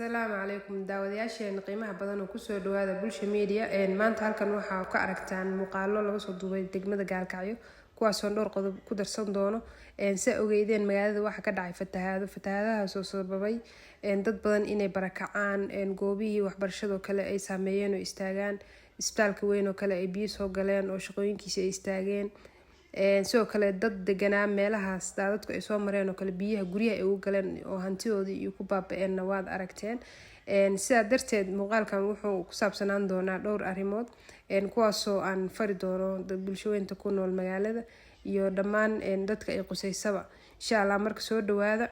السلام عليكم daawadayaasheen qiimaha badan oo ku soo dhawaada bulsha media maanta halkan waxa ka aragtaan muuqaalo laga soo duubay degmada Gaalkacyo kuwaas oo dhowr qodob ku darsan doono si ogeydeen magaalada waxa ka dhacay fatahaadahaas oo sababay dad badan inay barakacaan goobihii waxbarashada kale ay saameeyeen oo istaagaan isbitaalka weyn oo kale ay biyo soo galeen oo shaqooyinkiisa ay istaageen sidoo kale dad deganaa meelahaas dadku ay soo mareen oo kale biyaha guryaha ay u galeen oo hantidoodii iyo ku baaba'een waad aragteen sidaa darteed muuqaalkan wuxuu ku saabsanaan doonaa dhowr arrimood kuwaas oo aan fari doono dad bulshooyinka ku nool magaalada iyo dhammaan dadka ay quseysaba insha Allah marka soo dhawaada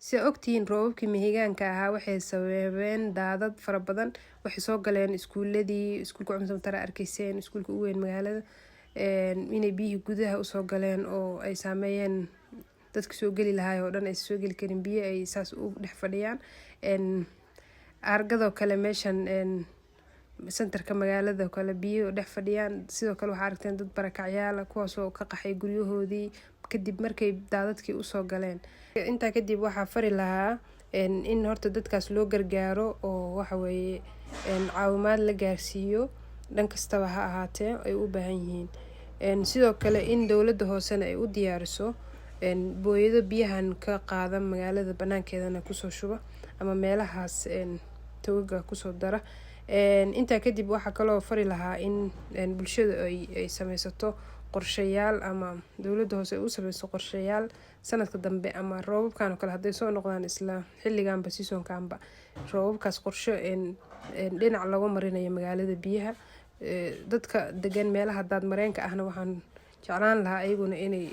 si ogtiin roobabkii mihigaanka ahaa waxay sababeen daadad fara badan waxay soo galeen iskuulka cuntamtara arkayseen iskuulka ugu weyn magaalada inay biyo gudaha u soo galeen oo ay saameeyeen dadka soo gali lahaay oo dhan ay soo gali karin biyo ay saas u dhex fadhiyaan argado kale meeshan centerka magaalada kale biyo dhex fadhiyaan sidoo kale waxa aragteen dad barakacyaal kuwaas oo ka qaxay guryahoodii kadib markay daadadkii u soo galeen inta kadib waxa fari lahaa in horta dadkaas loo gargaaro oo waxa weeye caawimaad la gaarsiiyo dhan kastaba ha ahaatee ay u baahan yihiin sidoo kale in dawladda hoosena ay u diyaariso booyado biyahan ka qaada magaalada banaankeedana kusoo shuba ama meelahaas tawaga kusoo dara inta kadib waxa kaloo fari lahaa in bulshada ay sameysato qorshayaal ama dawladda hoose u sameyso qorshayaal sanadka dambe ama roobabkan kale haday soo noqdaan isla xilliganba seasonkanba roobabkaas qorsho dhinac lagu marinayo magaalada biyaha dadka degan meelaha daad mareenka ahna waxaan jeclaan lahaa ayaguna inay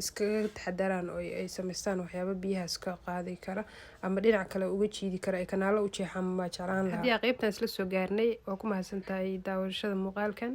iskaga taxadaraan oo ay sameystaan waxyaabo biyahaas ka qaadi kara ama dhinac kale uga jiidi kara ay kanaalo u jeexaan ma jeclaan lahaa haddii qaybtan isla soo gaarnay oo ku mahadsantahay daawashada muuqaalkan